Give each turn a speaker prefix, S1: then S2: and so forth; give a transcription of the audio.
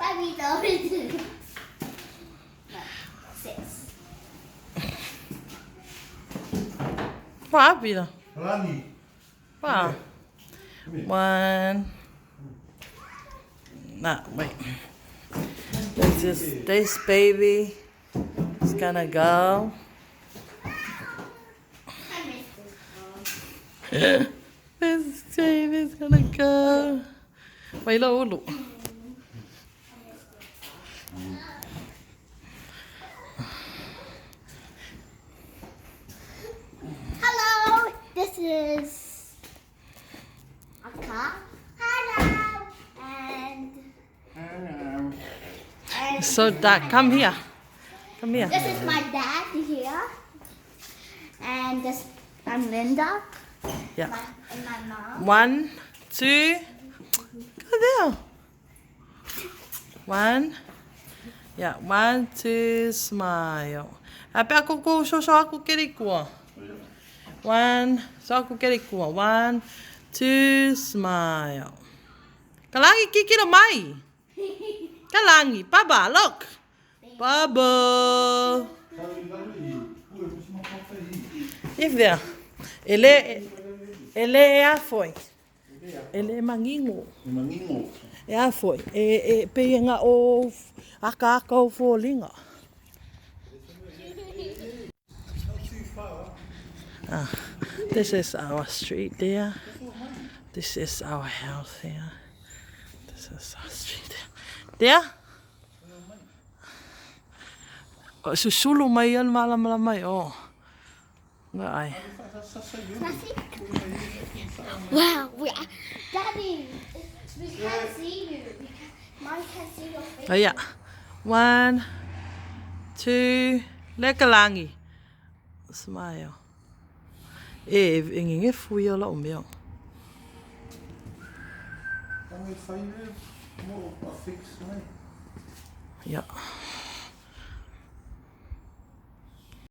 S1: 5 dollars. No, 6.
S2: What happened?
S3: Rani.
S2: Wow. One. Nah, wait. This baby is gonna go.
S1: I missed this one.
S2: This baby's gonna go. Wait, look.
S1: Hello, this is Akka. Hello. And
S2: So, Dad, come here. Come here.
S1: this is my dad here. And this, I'm Linda.
S2: Yeah.
S1: And my mom.
S2: 1, 2. Go there. 1. Yeah, 1, 2, smile. Ape ako so aku kiri kua. 1, so aku kiri kua. 1, 2, smile. Kalangi kikiro mai. Kalangi, Baba, look. Baba. If there. Ele é a foi. Ele é mangingo.
S3: Mangingo.
S2: É a foi. E penga o aka o folinga. This is our street there. This is our house here. This is our street there. O susulu mai an malamala mai o. Ngai.
S1: Wow, Daddy, we can't see you. Mom can't see your face.
S2: Oh yeah. 1, 2, lekalangi. Smile. Inge fui ola o meu.
S3: Kan we fijn mo afix, nee?
S2: Ja.